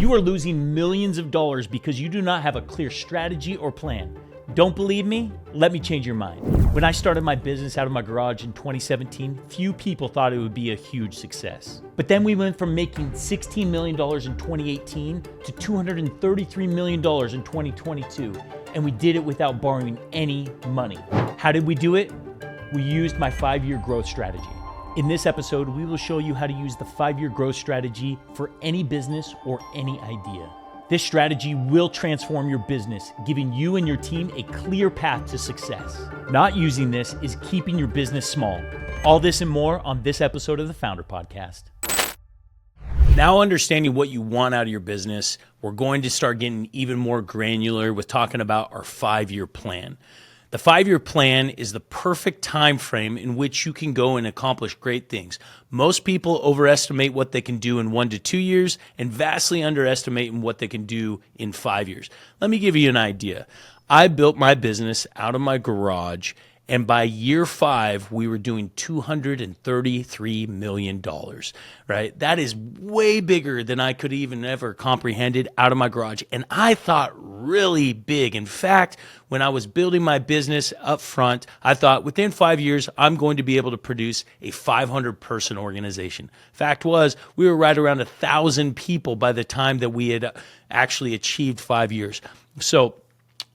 You are losing millions of dollars because you do not have a clear strategy or plan. Don't believe me? Let me change your mind. When I started my business out of my garage in 2017, few people thought it would be a huge success. But then we went from making $16 million in 2018 to $233 million in 2022, and we did it without borrowing any money. How did we do it? We used my 5-year growth strategy. In this episode, we will show you how to use the 5-year growth strategy for any business or any idea. This strategy will transform your business, giving you and your team a clear path to success. Not using this is keeping your business small. All this and more on this episode of the Founder Podcast. Now understanding what you want out of your business, we're going to start getting even more granular with talking about our 5-year plan. The 5-year plan is the perfect time frame in which you can go and accomplish great things. Most people overestimate what they can do in 1 to 2 years and vastly underestimate what they can do in 5 years. Let me give you an idea. I built my business out of my garage, and by year 5, we were doing $233 million, right? That is way bigger than I could even ever comprehended out of my garage. And I thought really big. In fact, when I was building my business up front, I thought within 5 years, I'm going to be able to produce a 500-person organization. Fact was, we were right around 1,000 people by the time that we had actually achieved 5 years. So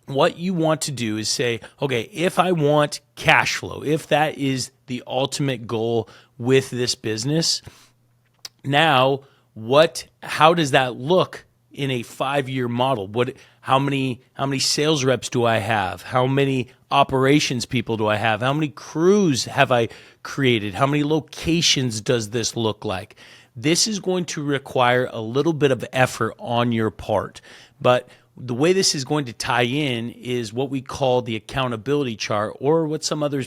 what you want to do is say, okay, if I want cash flow, if that is the ultimate goal with this business, now how does that look in a 5-year model? How many sales reps do I have? How many operations people do I have? How many crews have I created? How many locations does this look like? This is going to require a little bit of effort on your part, but the way this is going to tie in is what we call the accountability chart, or what some other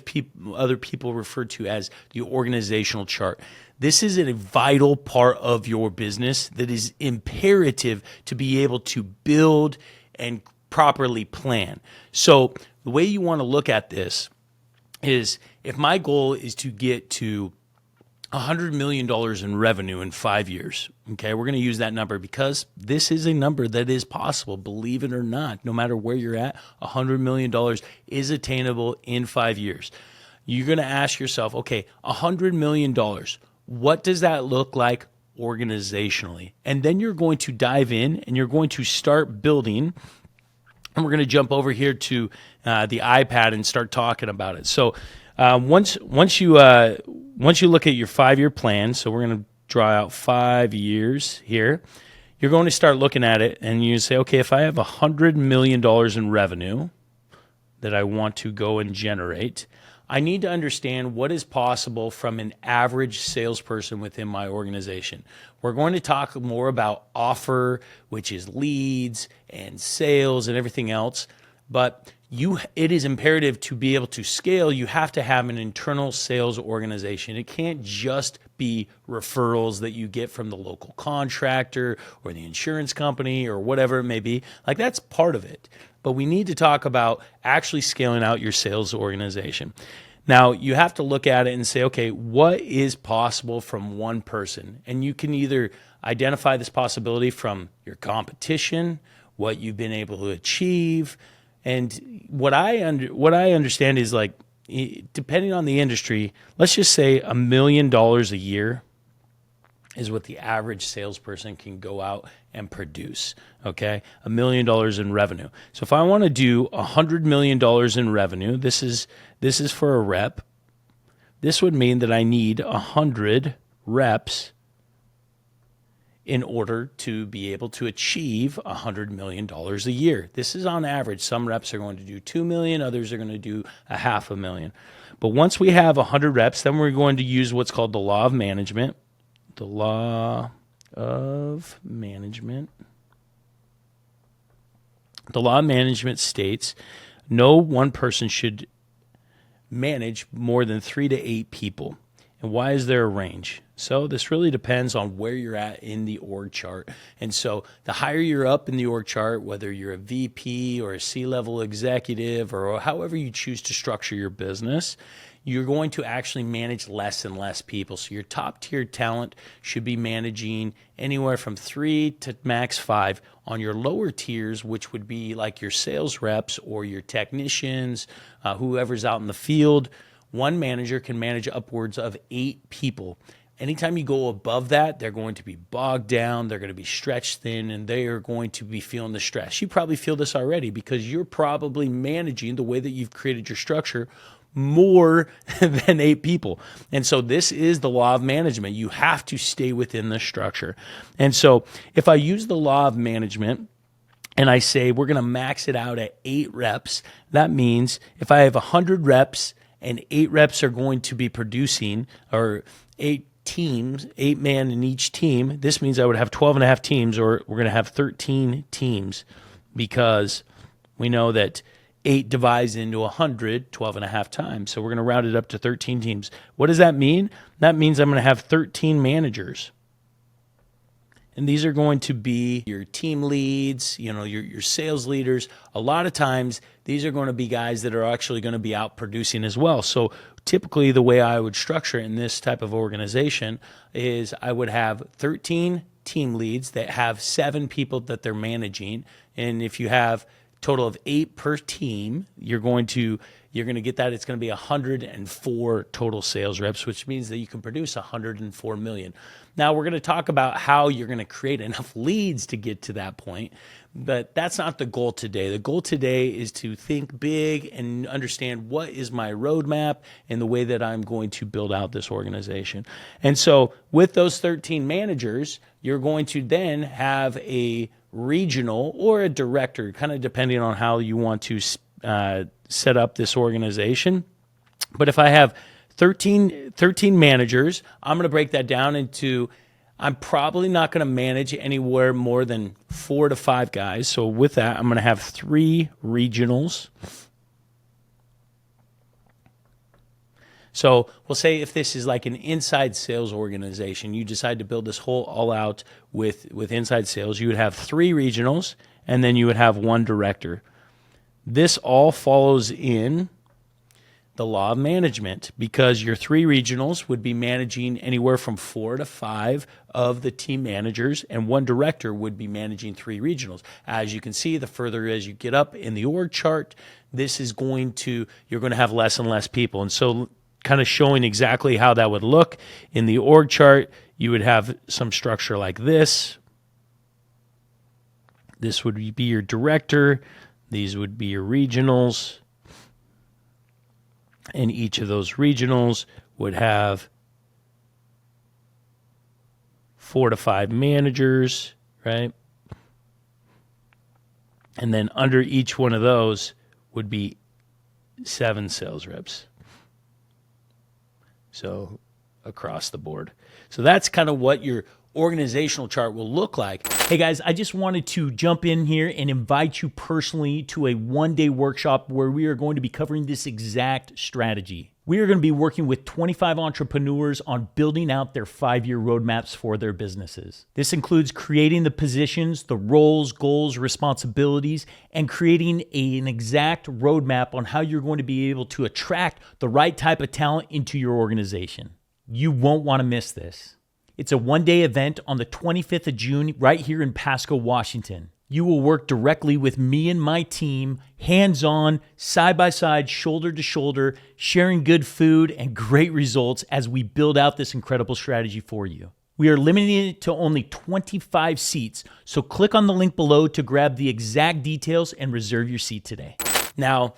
people refer to as the organizational chart. This is a vital part of your business that is imperative to be able to build and properly plan. So the way you want to look at this is, if my goal is to get to $100 million in revenue in 5 years. Okay, we're going to use that number because this is a number that is possible, believe it or not. No matter where you're at, $100 million is attainable in 5 years. You're going to ask yourself, okay, $100 million, what does that look like organizationally? And then you're going to dive in and you're going to start building. And we're going to jump over here to the iPad and start talking about it. So once you look at your 5-year plan, so we're going to draw out 5 years here, you're going to start looking at it and you say, okay, if I have $100 million in revenue that I want to go and generate, I need to understand what is possible from an average salesperson within my organization. We're going to talk more about offer, which is leads and sales and everything else, but it is imperative to be able to scale. You have to have an internal sales organization. It can't just be referrals that you get from the local contractor or the insurance company or whatever it may be. Like, that's part of it. But we need to talk about actually scaling out your sales organization. Now, you have to look at it and say, okay, what is possible from one person? And you can either identify this possibility from your competition, what you've been able to achieve. And what I understand is, like, depending on the industry, let's just say $1 million a year is what the average salesperson can go out and produce. Okay, $1 million in revenue. So if I want to do $100 million in revenue, this is for a rep. This would mean that I need 100 reps in order to be able to achieve $100 million a year. This is on average. Some reps are going to do 2 million, others are going to do $500,000. But once we have 100 reps, then we're going to use what's called the law of management. The law of management. The law of management states no one person should manage more than 3 to 8 people. And why is there a range? So this really depends on where you're at in the org chart. And so the higher you're up in the org chart, whether you're a VP or a C-level executive or however you choose to structure your business, you're going to actually manage less and less people. So your top tier talent should be managing anywhere from 3 to max 5. On your lower tiers, which would be like your sales reps or your technicians, whoever's out in the field, one manager can manage upwards of 8 people. Anytime you go above that, they're going to be bogged down, they're going to be stretched thin, and they are going to be feeling the stress. You probably feel this already because you're probably managing the way that you've created your structure more than 8 people. And so this is the law of management. You have to stay within the structure. And so if I use the law of management and I say we're going to max it out at 8 reps, that means if I have 100 reps and 8 reps are going to be producing, or 8 teams, 8 man in each team, this means I would have 12 and a half teams, or we're going to have 13 teams, because we know that 8 divides into 100 12 and a half times. So we're going to round it up to 13 teams. What does that mean? That means I'm going to have 13 managers. And these are going to be your team leads, your sales leaders. A lot of times, these are going to be guys that are actually going to be out producing as well. So typically, the way I would structure it in this type of organization is I would have 13 team leads that have 7 people that they're managing. And if you have a total of 8 per team, you're going to get that. It's going to be 104 total sales reps, which means that you can produce 104 million. Now, we're going to talk about how you're going to create enough leads to get to that point, but that's not the goal today. The goal today is to think big and understand what is my roadmap and the way that I'm going to build out this organization. And so with those 13 managers, you're going to then have a regional or a director, kind of depending on how you want to set up this organization. But if I have 13 managers, I'm going to break that down into, I'm probably not going to manage anywhere more than 4 to 5 guys. So with that, I'm going to have 3 regionals. So we'll say if this is like an inside sales organization, you decide to build this whole all out with inside sales, you would have 3 regionals, and then you would have 1 director. This all follows in the law of management, because your 3 regionals would be managing anywhere from 4 to 5 of the team managers, and 1 director would be managing 3 regionals. As you can see, the further as you get up in the org chart, you're going to have less and less people. And so kind of showing exactly how that would look in the org chart, you would have some structure like this. This would be your director. These would be your regionals. And each of those regionals would have 4 to 5 managers, right? And then under each one of those would be 7 sales reps. So across the board. So that's kind of what your organizational chart will look like. Hey guys, I just wanted to jump in here and invite you personally to a one-day workshop where we are going to be covering this exact strategy. We are going to be working with 25 entrepreneurs on building out their 5-year roadmaps for their businesses. This includes creating the positions, the roles, goals, responsibilities, and creating an exact roadmap on how you're going to be able to attract the right type of talent into your organization. You won't want to miss this. It's a one-day event on the 25th of June right here in Pasco, Washington. You will work directly with me and my team, hands-on, side-by-side, shoulder-to-shoulder, sharing good food and great results as we build out this incredible strategy for you. We are limiting it to only 25 seats, so click on the link below to grab the exact details and reserve your seat today. Now,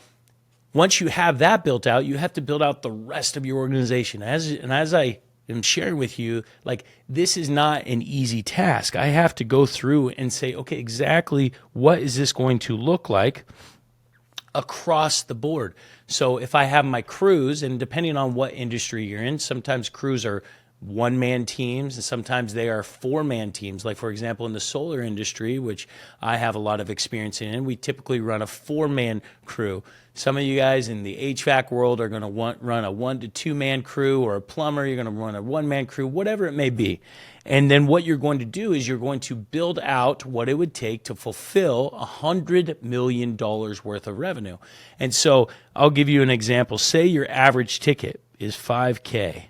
once you have that built out, you have to build out the rest of your organization. As I am sharing with you, like, this is not an easy task. I have to go through and say, okay, exactly what is this going to look like across the board? So if I have my crews, and depending on what industry you're in, sometimes crews are one-man teams, and sometimes they are four-man teams. Like, for example, in the solar industry, which I have a lot of experience in, we typically run a four-man crew. Some of you guys in the HVAC world are going to run a 1 to 2-man crew, or a plumber, you're going to run a one-man crew, whatever it may be. And then what you're going to do is you're going to build out what it would take to fulfill $100 million worth of revenue. And so I'll give you an example. Say your average ticket is $5K.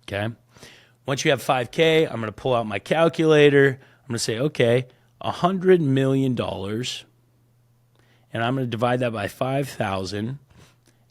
Okay. Once you have $5K, I'm going to pull out my calculator. I'm going to say, okay, $100 million, and I'm going to divide that by 5,000,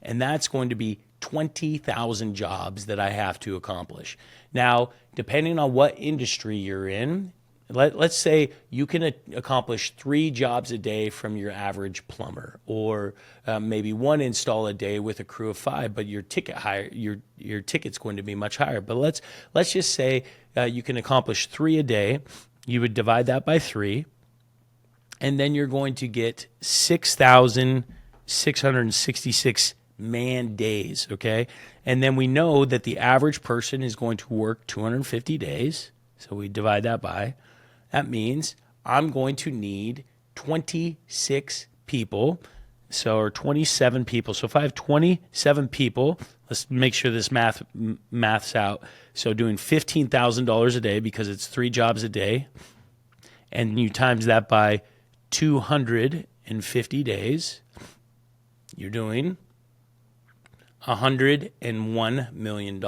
and that's going to be 20,000 jobs that I have to accomplish. Now, depending on what industry you're in, let's say you can accomplish 3 jobs a day from your average plumber, or maybe 1 install a day with a crew of 5, but your ticket's going to be much higher. But let's just say you can accomplish 3 a day. You would divide that by 3, and then you're going to get 6,666 man days, okay? And then we know that the average person is going to work 250 days, so we divide that by. That means I'm going to need 26 people, or 27 people. So if I have 27 people, let's make sure this maths out. So doing $15,000 a day, because it's 3 jobs a day, and you times that by 250 days, you're doing $101 million.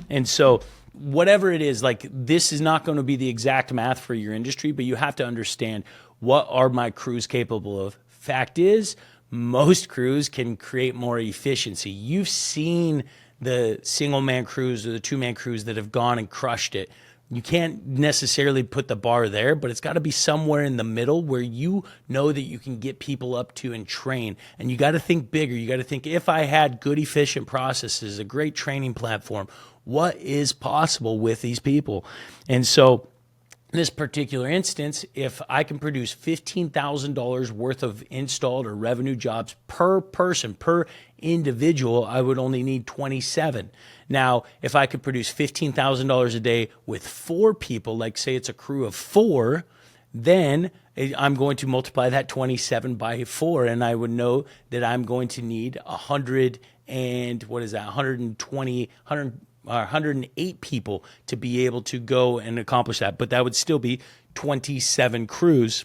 And so whatever it is, like, this is not going to be the exact math for your industry, but you have to understand, what are my crews capable of? Fact is, most crews can create more efficiency. You've seen the single-man crews or the 2-man crews that have gone and crushed it. You can't necessarily put the bar there, but it's got to be somewhere in the middle where you know that you can get people up to and train. And you got to think bigger. You got to think, if I had good, efficient processes, a great training platform, what is possible with these people? And so in this particular instance, if I can produce $15,000 worth of installed or revenue jobs per person, per individual, I would only need 27. Now, if I could produce $15,000 a day with 4 people, like say it's a crew of 4, then I'm going to multiply that 27 by 4, and I would know that I'm going to need 108 people to be able to go and accomplish that. But that would still be 27 crews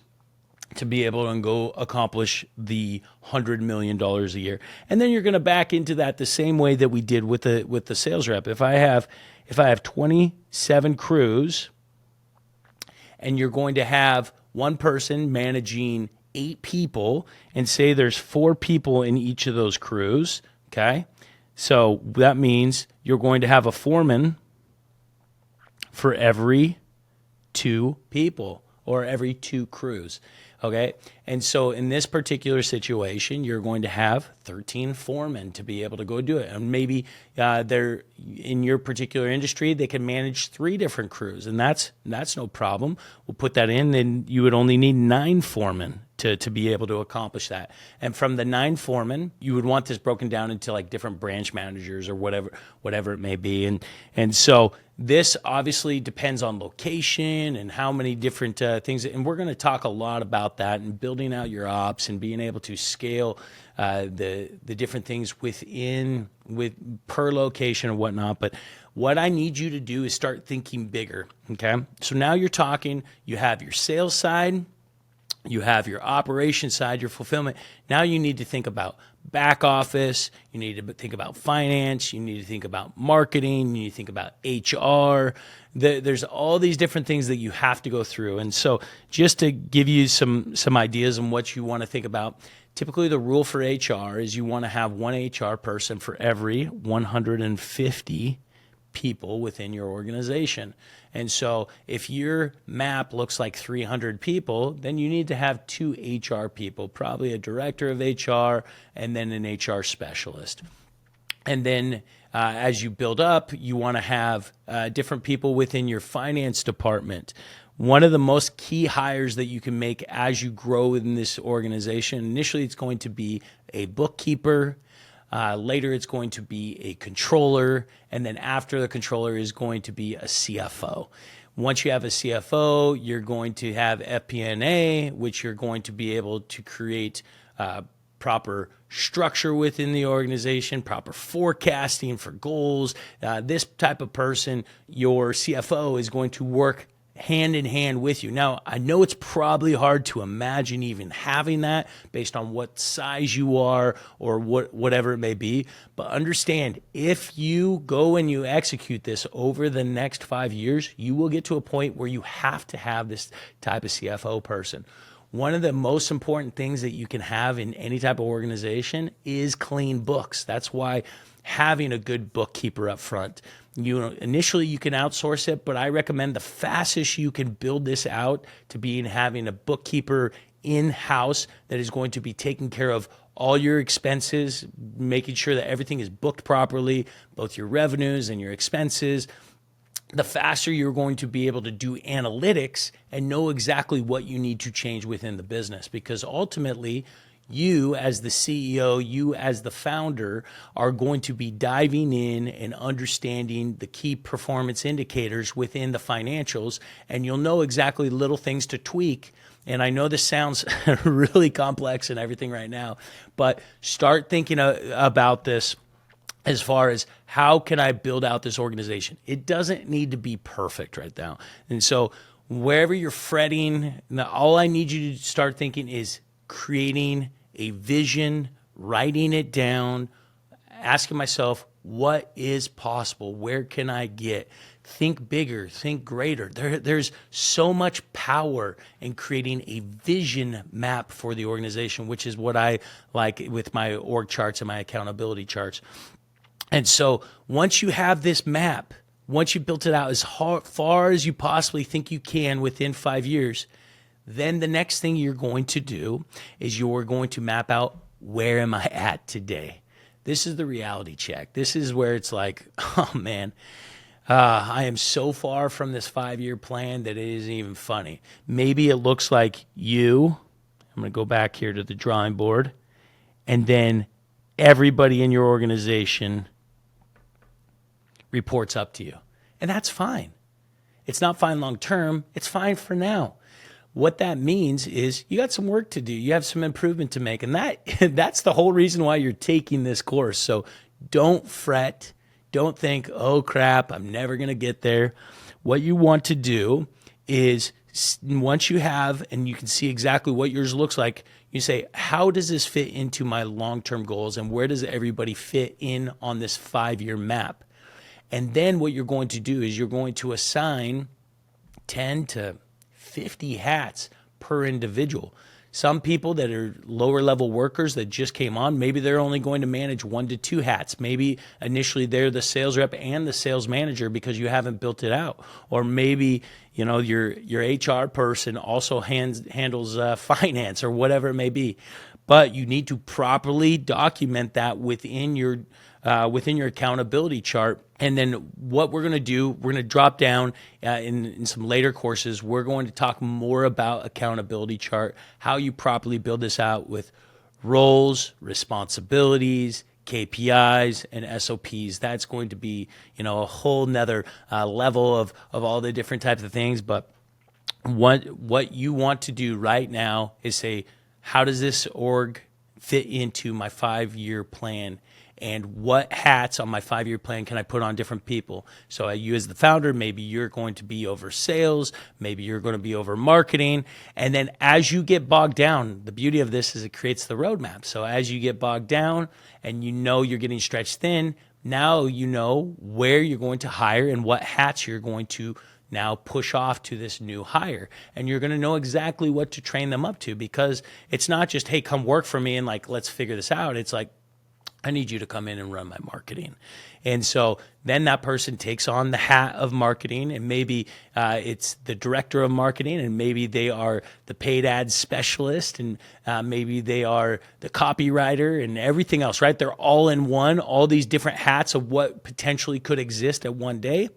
to be able to go accomplish the $100 million a year. And then you're going to back into that the same way that we did with the sales rep. If I have 27 crews, and you're going to have one person managing 8 people, and say there's 4 people in each of those crews, okay? So that means you're going to have a foreman for every 2 people, or every 2 crews, okay? And so in this particular situation, you're going to have 13 foremen to be able to go do it. And maybe they're in your particular industry, they can manage 3 different crews, and that's no problem. We'll put that in, then you would only need 9 foremen to be able to accomplish that. And from the 9 foremen, you would want this broken down into like different branch managers or whatever it may be. And so this obviously depends on location and how many different things. And we're going to talk a lot about that, and building out your ops and being able to scale the different things with per location and whatnot. But what I need you to do is start thinking bigger. Okay. So now you're talking, you have your sales side, you have your operation side, your fulfillment. Now you need to think about back office. You need to think about finance. You need to think about marketing. You need to think about HR. There's all these different things that you have to go through. And so just to give you some ideas on what you want to think about, typically the rule for HR is you want to have one HR person for every 150 people within your organization. And so if your map looks like 300 people, then you need to have 2 HR people, probably a director of HR and then an HR specialist. And then as you build up, you want to have different people within your finance department. One of the most key hires that you can make as you grow in this organization, initially it's going to be a bookkeeper, Later, it's going to be a controller. And then after the controller is going to be a CFO. Once you have a CFO, you're going to have FP&A, which you're going to be able to create proper structure within the organization, proper forecasting for goals. This type of person, your CFO, is going to work hand in hand with you. Now, I know it's probably hard to imagine even having that based on what size you are or whatever it may be, but understand, if you go and you execute this over the next 5 years, you will get to a point where you have to have this type of CFO person. One of the most important things that you can have in any type of organization is clean books. That's why having a good bookkeeper up front. Initially you can outsource it, but I recommend the fastest you can build this out to being having a bookkeeper in-house that is going to be taking care of all your expenses, making sure that everything is booked properly, both your revenues and your expenses. The faster you're going to be able to do analytics and know exactly what you need to change within the business, because ultimately you as the CEO, you as the founder, are going to be diving in and understanding the key performance indicators within the financials, and you'll know exactly little things to tweak. And I know this sounds really complex and everything right now, but start thinking about this as far as how can I build out this organization? It doesn't need to be perfect right now. And so wherever you're fretting, all I need you to start thinking is creating a vision, writing it down, asking myself, what is possible? Where can I get? Think bigger, think greater. There's so much power in creating a vision map for the organization, which is what I like with my org charts and my accountability charts. And so once you have this map, once you built it out as far as you possibly think you can within 5 years, then the next thing you're going to do is you're going to map out, where am I at today? This is the reality check. This is where it's like, oh man, I am so far from this 5-year plan that it isn't even funny. Maybe it looks like I'm going to go back here to the drawing board, and then everybody in your organization reports up to you. And that's fine. It's not fine long term. It's fine for now. What that means is you got some work to do. You have some improvement to make. And that's the whole reason why you're taking this course. So don't fret. Don't think, oh crap, I'm never going to get there. What you want to do is, once you have and you can see exactly what yours looks like, you say, how does this fit into my long-term goals, and where does everybody fit in on this 5-year map? And then what you're going to do is you're going to assign 10 to 50 hats per individual. Some people that are lower level workers that just came on, maybe they're only going to manage 1 to 2 hats. Maybe initially they're the sales rep and the sales manager because you haven't built it out. Or maybe, your HR person also handles finance or whatever it may be. But you need to properly document that within your accountability chart. And then what we're going to do, we're going to drop down in some later courses. We're going to talk more about accountability chart, how you properly build this out with roles, responsibilities, KPIs, and SOPs. That's going to be, a whole nother level of all the different types of things. But what you want to do right now is say, how does this org fit into my 5-year plan? And what hats on my 5-year plan can I put on different people? So you as the founder, maybe you're going to be over sales, maybe you're going to be over marketing. And then as you get bogged down, the beauty of this is it creates the roadmap. So as you get bogged down and you're getting stretched thin, now you know where you're going to hire and what hats you're going to now push off to this new hire. And you're going to know exactly what to train them up to, because it's not just, hey, come work for me and let's figure this out. It's like, I need you to come in and run my marketing. And so then that person takes on the hat of marketing, and maybe it's the director of marketing, and maybe they are the paid ads specialist, and maybe they are the copywriter and everything else, right? They're all in one, all these different hats of what potentially could exist at one day.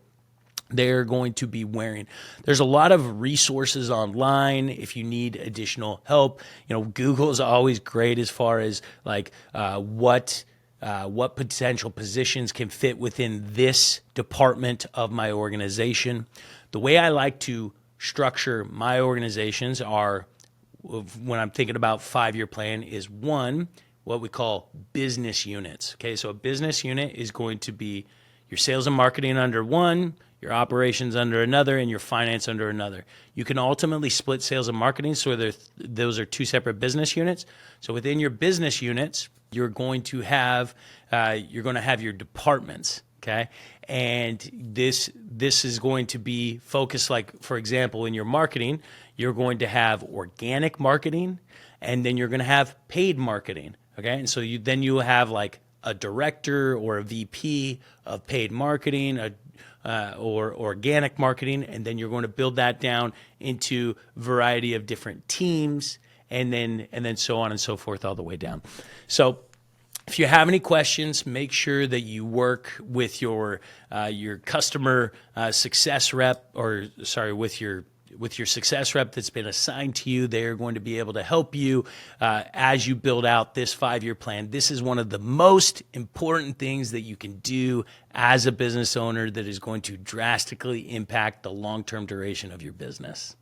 They're going to be wearing. There's a lot of resources online if you need additional help. Google is always great as far as what what potential positions can fit within this department of my organization. The way I like to structure my organizations are, when I'm thinking about 5-year plan, is one, what we call business units. Okay, so a business unit is going to be your sales and marketing under one, your operations under another, and your finance under another. You can ultimately split sales and marketing so those are 2 separate business units. So within your business units, you're going to have your departments. Okay, and this is going to be focused, like, for example, in your marketing, you're going to have organic marketing, and then you're going to have paid marketing. Okay, and so you have like a director or a VP of paid marketing, or organic marketing, and then you're going to build that down into a variety of different teams, and then so on and so forth all the way down. So if you have any questions, make sure that you work with your customer success rep, with your success rep that's been assigned to you. They're going to be able to help you as you build out this 5-year plan. This is one of the most important things that you can do as a business owner that is going to drastically impact the long-term duration of your business.